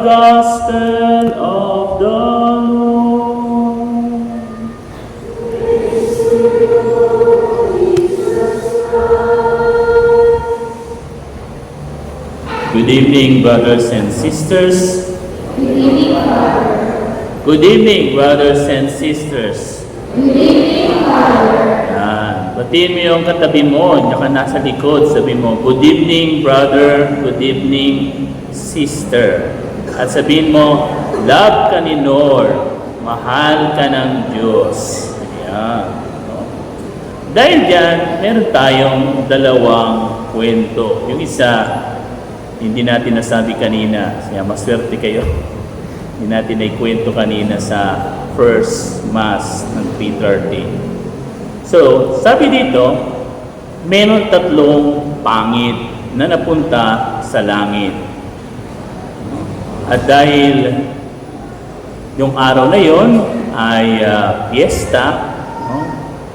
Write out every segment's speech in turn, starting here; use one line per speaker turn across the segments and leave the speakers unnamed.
gospel of the Lord. Good evening, brothers and sisters.
Good evening, Father.
Good evening, brothers and sisters.
Good evening, Father.
Yan. Batiin mo yung katabi mo, tsaka nasa likod, sabi mo, good evening, brother, good evening, sister. At sabihin mo, love ka ni Lord, mahal ka ng Diyos. Yan. No? Dahil dyan, meron tayong dalawang kwento. Yung isa, hindi natin nasabi kanina, kaya maswerte kayo. Hindi natin naikwento kanina sa first Mass ng 3:30. So, sabi dito, meron tatlong pangit na napunta sa langit. At dahil yung araw na yon ay piyesta, no?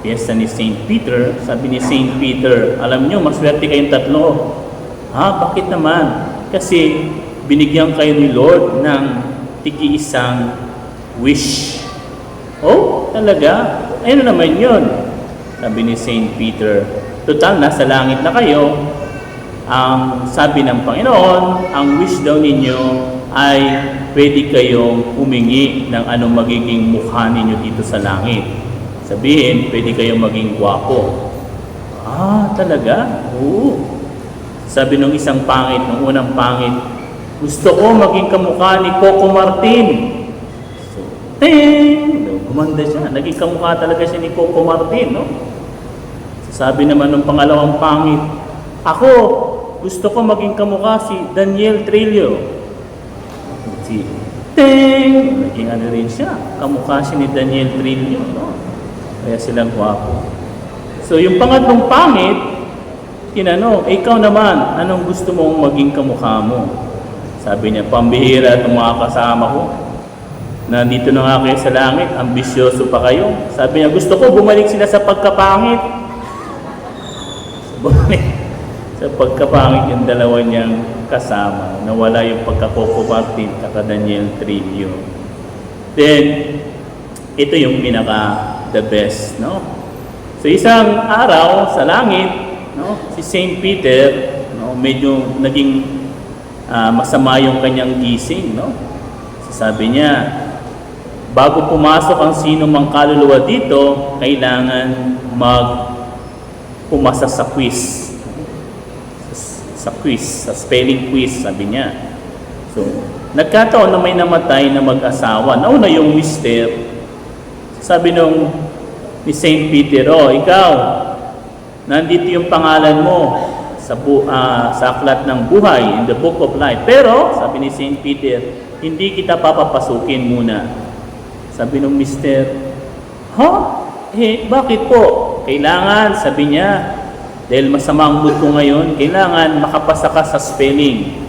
Piyesta ni St. Peter, sabi ni St. Peter, alam nyo, maswerte kayong tatlo. Bakit naman? Kasi binigyan kayo ni Lord ng tigi-isang wish. Oh, talaga? Ayun naman yun. Sabi ni St. Peter, total, nasa langit na kayo. Ang sabi ng Panginoon, ang wish daw ninyo ay pwede kayong humingi ng anong magiging mukha ninyo dito sa langit. Sabihin, pwede kayong maging gwapo. Talaga? Oo. Sabi nung isang pangit, nung unang pangit, gusto ko maging kamukha ni Coco Martin. So, gumanda siya. Naging kamukha talaga siya ni Coco Martin, no? Sabi naman ng pangalawang pangit, ako, gusto ko maging kamukha si Daniel Trillo. Naging ano rin siya. Kamukha siya ni Daniel Trillo, no? Kaya silang gwapo. So, yung pangatlong pangit, tinanong, ikaw naman, anong gusto mong maging kamukha mo? Sabi niya, pambihira itong mga kasama ko. Nandito na nga kayo sa langit, ambisyoso pa kayo. Sabi niya, gusto ko bumalik sila sa pagkapangit. Bumalik sa pagkapangit yung dalawa niyang kasama. Nawala yung pagka-Coco Martin at Daniel Trillo. Then, ito yung pinaka-the best, no? So, isang araw sa langit, no, si St. Peter, no, medyo naging masama yung kanyang gising, no? Sabi niya, bago pumasok ang sino mang kaluluwa dito, kailangan pumasa sa quiz. Sa spelling quiz, sabi niya. So, nagkataon na may namatay na mag-asawa. Nauna yung mister. Sabi ni St. Peter, ikaw, nandito yung pangalan mo sa aklat ng buhay, in the book of life. Pero, sabi ni St. Peter, hindi kita papapasukin muna. Sabi ng mister, bakit po? Kailangan, sabi niya, dahil masama ang mood ko ngayon, kailangan makapasa ka sa spelling.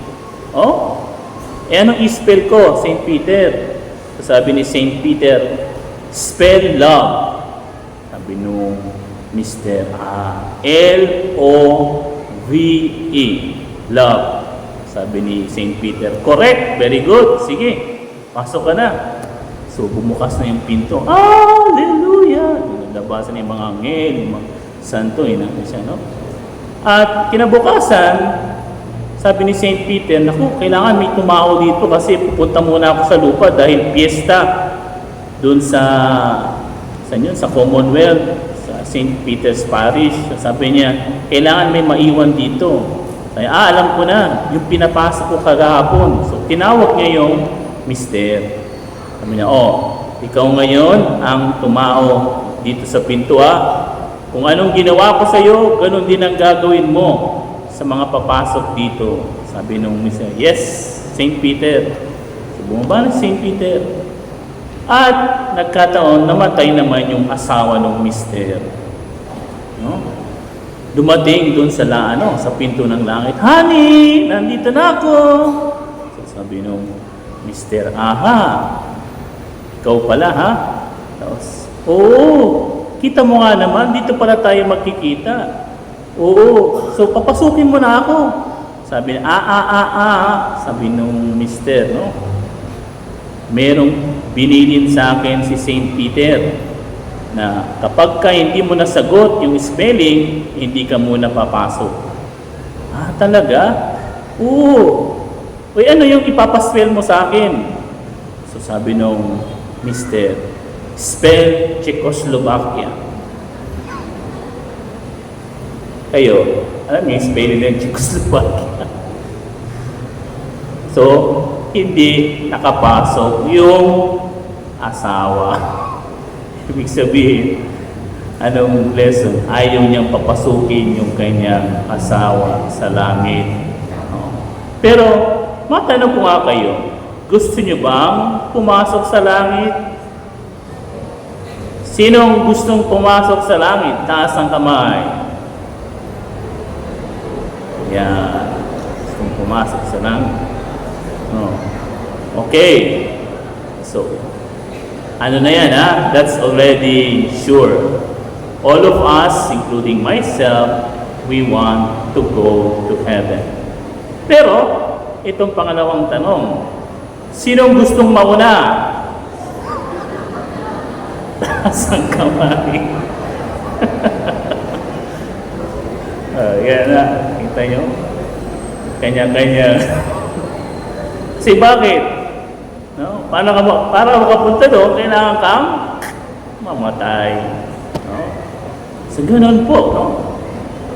Anong i-spell ko, St. Peter? Sabi ni St. Peter, spell love. Sabi nung mister, L-O-V-E, love. Sabi ni St. Peter, correct, very good, sige, pasok ka na. So, bumukas na yung pinto. Hallelujah! Naglabasan yung mga anghel, yung mga santo, siya, no? At kinabukasan, sabi ni St. Peter, naku, kailangan may tumao dito kasi pupunta muna ako sa lupa dahil piyesta doon sa Commonwealth, sa St. Peter's Parish. Sabi niya, kailangan may maiwan dito. Sabi, alam ko na, yung pinapasok ko kagahapon. So, tinawag niya yung mister. Sabi niya, ikaw ngayon ang tumao dito sa pinto, Kung anong ginawa ko sa iyo, ganun din ang gagawin mo sa mga papasok dito. Sabi nung mister, yes, St. Peter. So, bumaba na St. Peter. At nagkataon, namatay naman yung asawa ng mister. No? Dumating doon sa pinto ng langit. Honey, nandito na ako. So, sabi nung mister, ikaw pala, ha? Tapos, kita mo nga naman, dito pala tayo magkikita. So papasukin mo na ako. Sabi niya, sabi nung mister, no? merong binilin sa akin si Saint Peter na kapag ka hindi mo nasagot yung spelling, hindi ka muna papasok. Ah, talaga? Oo. Uy, ano yung ipapaspell mo sa akin? So sabi nung Mister, spell Czechoslovakia. Kayo, alam niyo yung spelling ng Czechoslovakia. So, hindi nakapasok yung asawa. Ibig sabihin, anong lesson? Ayaw niyang papasukin yung kanyang asawa sa langit. No? Pero, matanong ko nga kayo, gusto niyo bang pumasok sa langit? Sinong gustong pumasok sa langit? Taas ang kamay. Yan. Gustong pumasok sa langit. No. Okay. So, ano na yan ha? That's already sure. All of us, including myself, we want to go to heaven. Pero, itong pangalawang tanong, sinong gustong mauna? Taas ang kamay. Yan na. Kita nyo? Kanya-kanya. Kasi bakit? No? Para makapunta doon, kailangan kang mamatay. No? So, ganun po. No?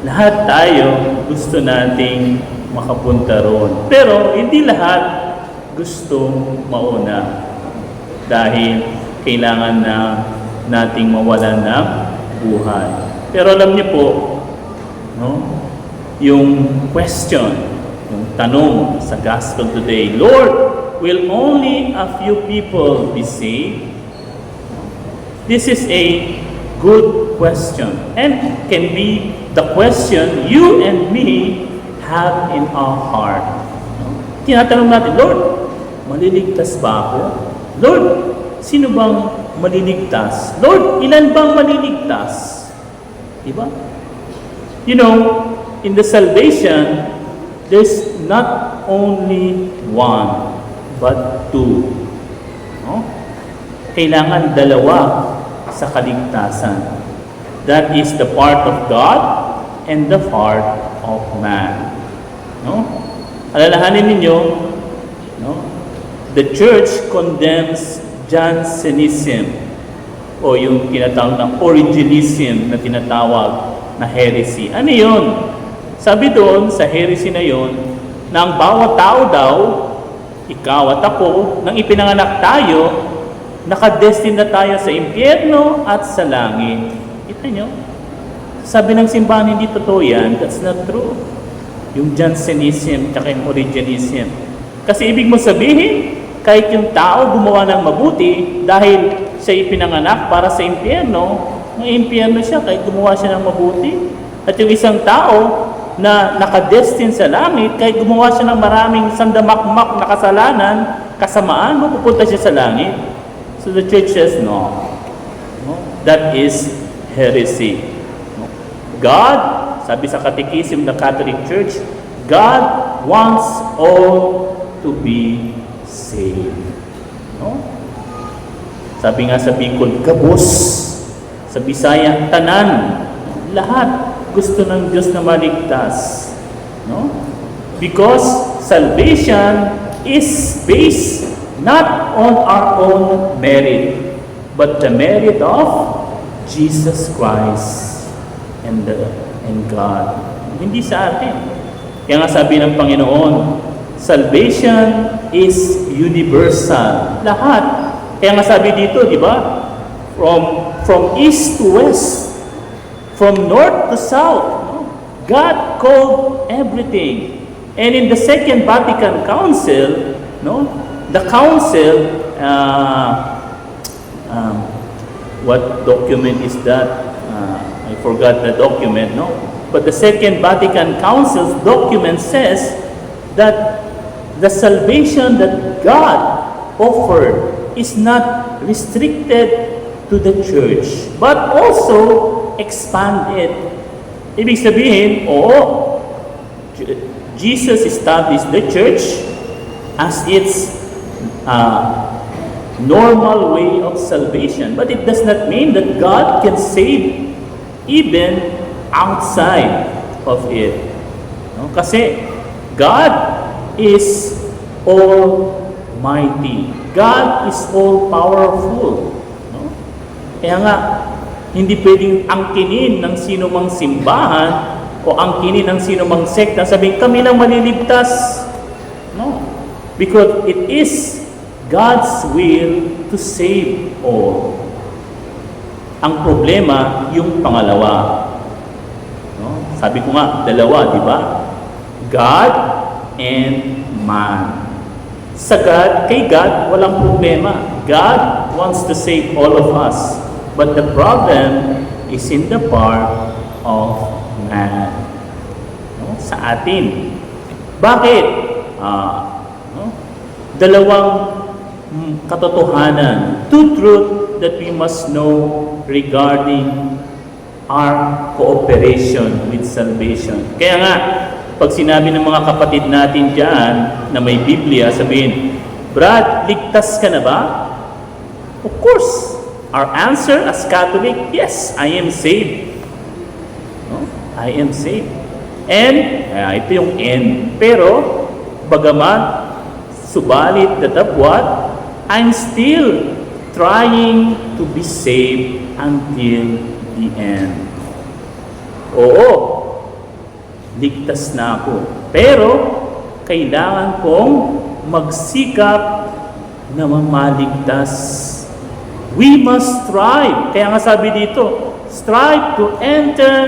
Lahat tayo gusto nating makapunta roon. Pero, hindi lahat gustong mauna. Dahil kailangan na nating mawalan ng buhay. Pero alam niyo po, no? Yung question, yung tanong sa Gospel today, Lord, will only a few people be saved? This is a good question and can be the question you and me have in our heart. Tinatanong natin, Lord, maliligtas ba ako? Lord, sino bang maliligtas? Lord, ilan bang maliligtas? Diba? You know, in the salvation, there's not only one, but two. No? Kailangan dalawa sa kaligtasan. That is the part of God and the part of man. No? Alalahanin ninyo, no? The church condemns Jansenism o yung tinatawag na originalism na tinatawag na heresy. Ano yun? Sabi doon sa heresy na yun, na ang bawat tao daw, ikaw at ako, nang ipinanganak tayo, nakadestin na tayo sa impyerno at sa langit. Kita nyo? Sabi ng simbahan, hindi totoo yan. That's not true. Yung Jansenism at yung originalism. Kasi ibig mo sabihin, kahit yung tao gumawa ng mabuti dahil siya ipinanganak para sa impyerno, may impyerno siya kahit gumawa siya ng mabuti. At yung isang tao na nakadestin sa langit, kahit gumawa siya ng maraming sandamakmak na kasalanan, kasamaan, mapupunta siya sa langit. So the church says, no. That is heresy. God, sabi sa Catechism ng Catholic Church, God wants all to be saved. No? Sabi nga sa Bicol, gabos. Sa Bisaya, tanan. Lahat gusto ng Diyos na maligtas. No? Because salvation is based not on our own merit, but the merit of Jesus Christ and God. Hindi sa atin. Kaya nga sabi ng Panginoon, salvation is universal. Lahat. Kaya nga sabi dito, di ba? From east to west, from north to south, God called everything. And in the Second Vatican Council, the council, what document is that? I forgot the document, no? But the Second Vatican Council's document says that the salvation that God offered is not restricted to the church, but also expanded. Ibig sabihin, Jesus established the church as its normal way of salvation. But it does not mean that God can save even outside of it. No? Kasi God is almighty. God is all-powerful. No? Kaya nga, hindi pwedeng angkinin ng sino mang simbahan o angkinin ng sino mang sekta sabihin, kami lang maliligtas. No. Because it is God's will to save all. Ang problema, yung pangalawa. No? Sabi ko nga, dalawa, di ba? God and man. Sa God, kay God, walang problema. God wants to save all of us. But the problem is in the part of man. No? Sa atin. Bakit? No? Dalawang katotohanan. Two truths that we must know regarding our cooperation with salvation. Kaya nga, pag sinabi ng mga kapatid natin dyan na may Biblia, sabihin, Brad, ligtas ka na ba? Of course. Our answer as Catholic, yes, I am saved. No? I am saved. And, ito yung end. Pero, bagamat, subalit, datapwat, I'm still trying to be saved until the end. Oo, ligtas na ako. Pero, kailangan kong magsikap na mamaligtas. We must strive. Kaya nga sabi dito, strive to enter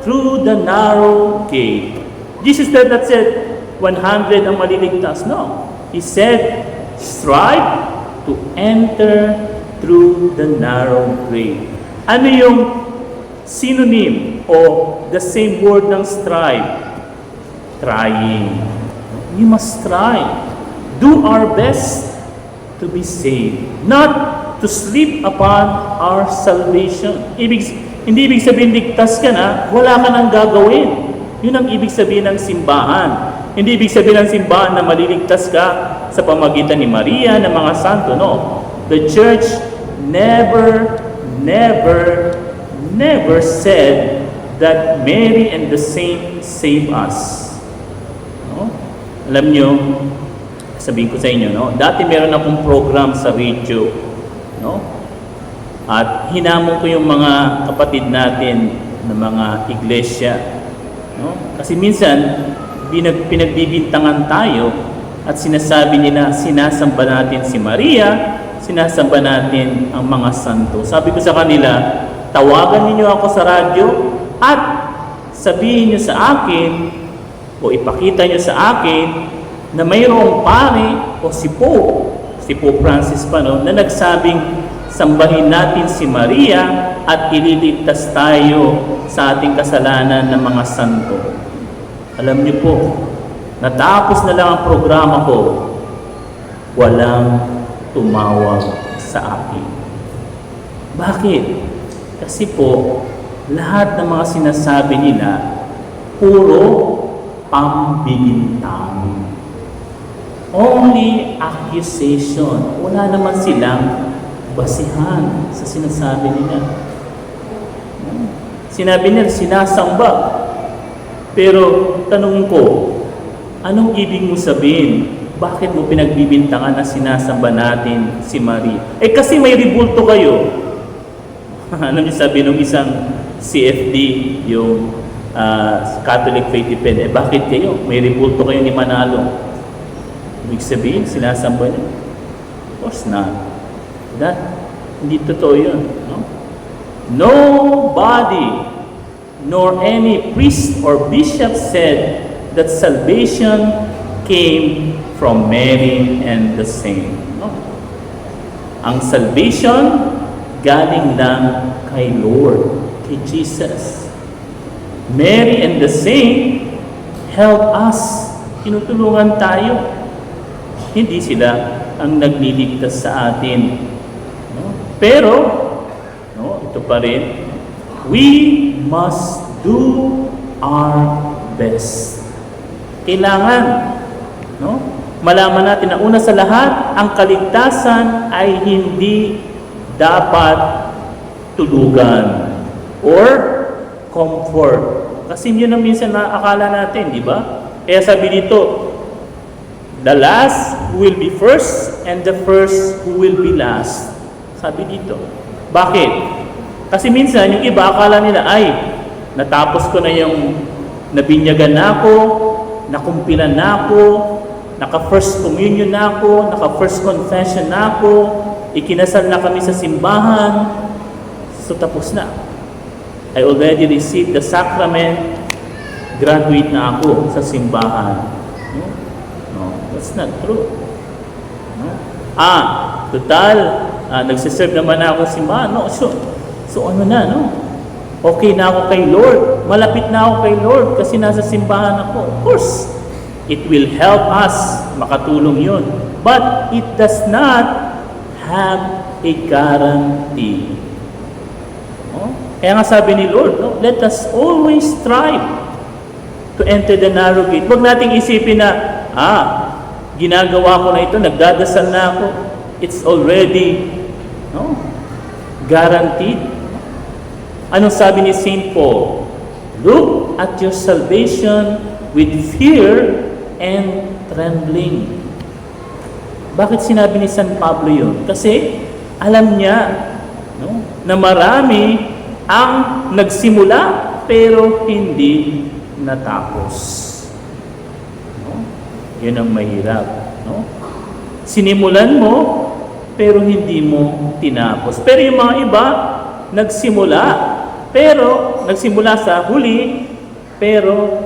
through the narrow gate. Jesus did not said 100 ang maliligtas. No. He said, strive to enter through the narrow gate. Ano yung synonym o the same word ng strive? Trying. We must strive. Do our best to be saved. Not to sleep upon our salvation. Hindi ibig sabihin ligtas ka na, wala ka nang gagawin. Yun ang ibig sabihin ng simbahan. Hindi ibig sabihin ng simbahan na maliligtas ka sa pamagitan ni Maria, ng mga santo. No. The church never said that Mary and the saints save us. No? Alam nyo, sabihin ko sa inyo, no? Dati meron akong program sa radio, no? At hinamon ko yung mga kapatid natin na mga iglesia, no? Kasi minsan pinagbibintangan tayo at sinasabi nila sinasamba natin si Maria, sinasamba natin ang mga santo. Sabi ko sa kanila, tawagan niyo ako sa radyo at sabihin niyo sa akin o ipakita niyo sa akin na mayroong pare o si Pope Francis pa no, na nagsabing sambahin natin si Maria at ililigtas tayo sa ating kasalanan ng mga santo. Alam niyo po, natapos na lang ang programa ko, walang tumawag sa akin. Bakit? Kasi po, lahat ng mga sinasabi nila, puro pambibintang. Only accusation. Wala naman silang basihan sa sinasabi nila. Sinabi nila, sinasamba. Pero tanong ko, anong ibig mo sabihin? Bakit mo pinagbibintangan na sinasamba natin si Maria? Eh kasi may ribulto kayo. Ano niyo sabi nung isang CFD, yung Catholic Faith Defense, eh bakit kayo? May ribulto kayo ni Manalo. Ibig sabihin, sinasamba niyo? Of course not. Hindi totoo yun. No? Nobody, nor any priest or bishop said that salvation came from Mary and the saint. No? Ang salvation galing lang kay Lord, kay Jesus. Mary and the saint help us. Tinutulungan tayo. Hindi sila ang nagliligtas sa atin. No? Pero, no, ito pa rin, we must do our best. Kailangan, no? malaman natin na una sa lahat, ang kaligtasan ay hindi dapat tulugan or comfort. Kasi yun ang minsan naakala natin, di ba? Kaya sabi dito, the last will be first and the first will be last. Sabi dito. Bakit? Kasi minsan yung iba akala nila, ay, natapos ko na yung nabinyagan na ako, nakumpilan na ako, naka-first communion na ako, naka-first confession na ako, ikinasal na kami sa simbahan, so tapos na. I already received the sacrament, graduate na ako sa simbahan. No, that's not true. No? Total, nagsiserve naman ako sa simbahan. No, so ano na, no? Okay na ako kay Lord. Malapit na ako kay Lord kasi nasa simbahan ako. Of course, it will help us, makatulong yun. But it does not have a guarantee. No? Kaya nga sabi ni Lord, no? Let us always strive to enter the narrow gate. Huwag nating isipin na, ginagawa ko na ito, nagdadasal na ako. It's already guaranteed. Anong sabi ni St. Paul? Look at your salvation with fear and trembling. Bakit sinabi ni San Pablo yun? Kasi alam niya na marami ang nagsimula pero hindi natapos. Yan ang mahirap. Sinimulan mo pero hindi mo tinapos. Pero yung mga iba, nagsimula sa huli, pero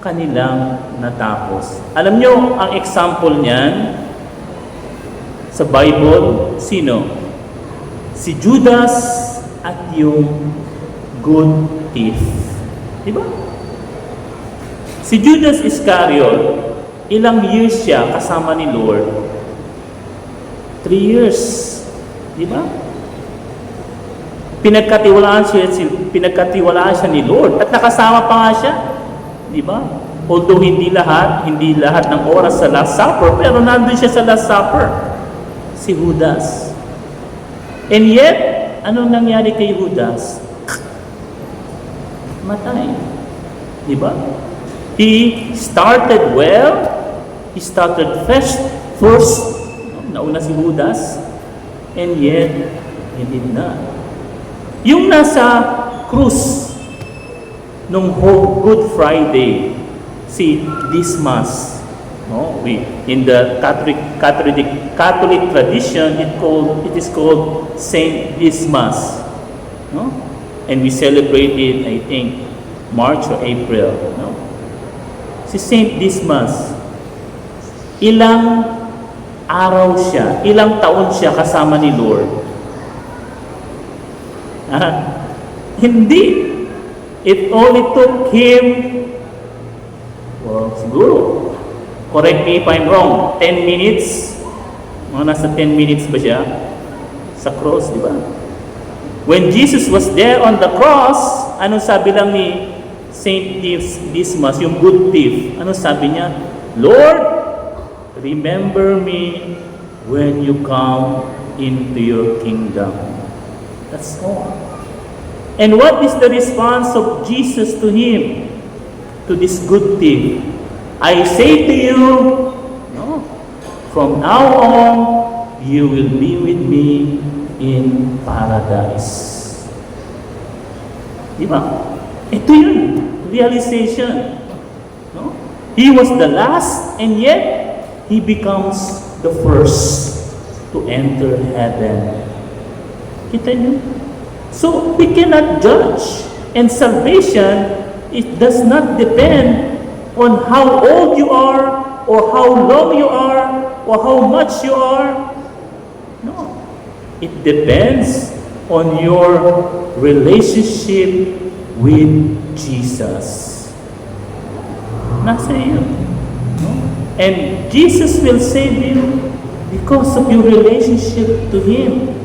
kanilang natapos. Alam nyo, ang example niyan sa Bible, sino? Si Judas at yung good thief. Diba? Si Judas Iscariot, ilang years siya kasama ni Lord? 3 years. Diba? Pinagkatiwalaan siya ni Lord at nakasama pa nga siya. Di ba? Although hindi lahat ng oras sa Last Supper, pero nandun siya sa Last Supper. Si Judas. And yet, anong nangyari kay Judas? Matay. Di ba? He started well. He started first. Nauna si Judas. And yet, he did not. Yung nasa krus nung Good Friday, si Dismas, in the Catholic tradition, it is called Saint Dismas, and we celebrate it, I think, March or April. Si Saint Dismas, ilang araw siya, ilang taon siya kasama ni Lord? Hindi. It only took him, siguro, correct me if I'm wrong, 10 minutes. Nasa 10 minutes ba siya? Sa cross, di ba? When Jesus was there on the cross, anong sabi lang ni Saint Dismas, yung good thief? Anong sabi niya? Lord, remember me when you come into your kingdom. That's all. And what is the response of Jesus to him? To this good thief? I say to you, from now on, you will be with me in paradise. Diba? Ito yun. Realization. He was the last, and yet, he becomes the first to enter heaven. Kita niyo? So, we cannot judge. And salvation, it does not depend on how old you are, or how long you are, or how much you are. No. It depends on your relationship with Jesus. Nasa iyo. No? And Jesus will save you because of your relationship to Him.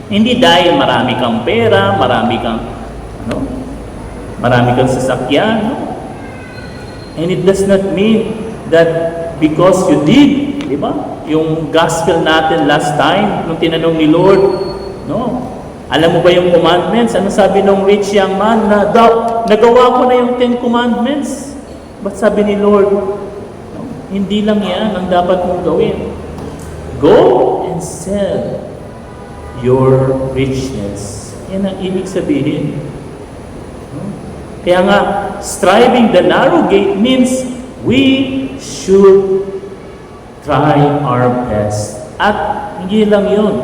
Hindi dahil marami kang pera, marami kang sasakyan. No? And it does not mean that because you did Di ba? Yung gospel natin last time, nung tinanong ni Lord, no? Alam mo ba yung commandments? Ano sabi nung rich young man na nagawa ko na yung 10 commandments? Ba't sabi ni Lord, no? Hindi lang yan ang dapat mong gawin. Go and sell your richness. Yan ang ibig sabihin. No? Kaya nga, striving the narrow gate means we should try our best. At hindi lang yun.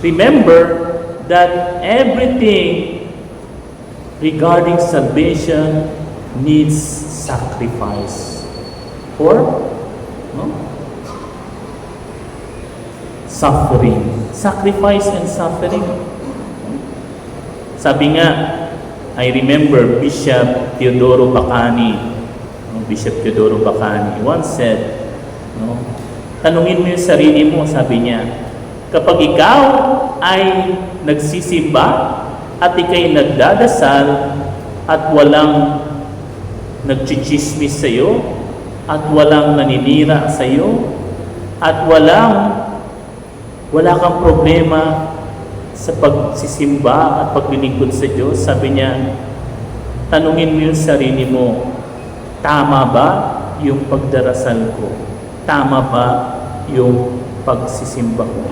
Remember that everything regarding salvation needs sacrifice. Or suffering. Sacrifice and suffering. Sabi nga, I remember Bishop Teodoro Bacani. Bishop Teodoro Bacani once said, tanungin mo yung sarili mo, sabi niya, kapag ikaw ay nagsisimba at ikay nagdadasal at walang nagchichismis sa iyo at walang naninira sa iyo at wala kang problema sa pagsisimba at paglilingkod sa Diyos, sabi niya, tanungin mo yung sarili mo, tama ba yung pagdarasal ko? Tama ba yung pagsisimba ko?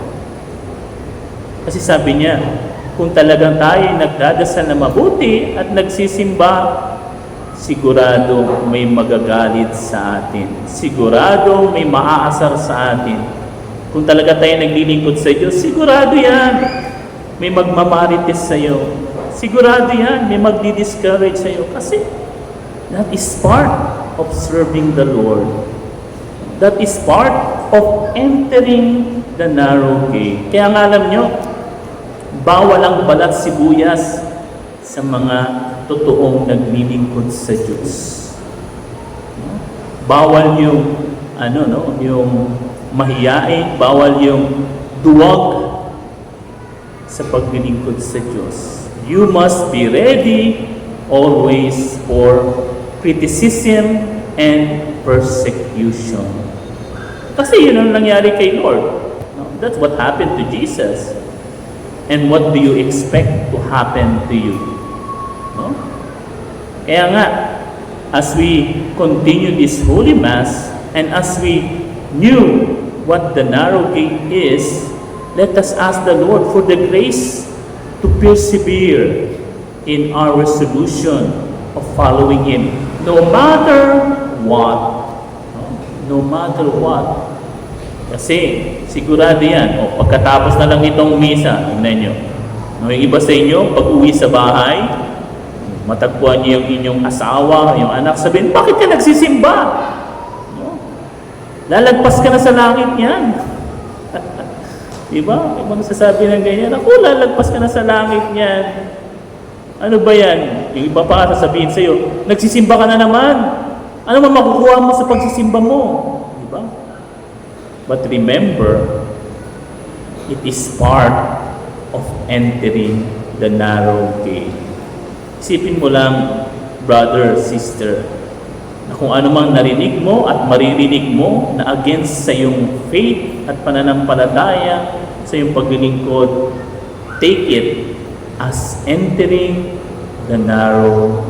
Kasi sabi niya, kung talagang tayo nagdadasal na mabuti at nagsisimba, sigurado may magagalit sa atin. Sigurado may maaasar sa atin. Kung talaga tayo naglilingkod sa Diyos, sigurado yan. May magmamarites sa iyo. Sigurado yan. May magdi-discourage sa iyo. Kasi that is part of serving the Lord. That is part of entering the narrow gate. Kaya nga alam nyo, bawal ang balat sibuyas sa mga totoong naglilingkod sa Diyos. Bawal yung yung mahiyain, bawal yung duwag sa paglilingkod sa Diyos. You must be ready always for criticism and persecution. Kasi yun ang nangyari kay Lord. That's what happened to Jesus. And what do you expect to happen to you? No? Kaya nga, as we continue this Holy Mass, and as we knew what the narrow gate is, let us ask the Lord for the grace to persevere in our resolution of following Him, no matter what. No matter what. Kasi sigurado yan. Pagkatapos na lang itong misa, tingnan nyo. Yung iba sa inyo, pag uwi sa bahay, matagpuan niyo yung inyong asawa, yung anak, sabihin, bakit ka nagsisimba? Lalagpas ka na sa langit yan. Diba? May magsasabi ng ganyan, ako, lalagpas ka na sa langit yan. Ano ba yan? Yung iba pa sasabihin sa'yo, nagsisimba ka na naman. Ano man makukuha mo sa pagsisimba mo? Diba? But remember, it is part of entering the narrow gate. Isipin mo lang, brother, sister, na kung ano mang narinig mo at maririnig mo na against sa iyong faith at pananampalataya, sa iyong paglilingkod, take it as entering the narrow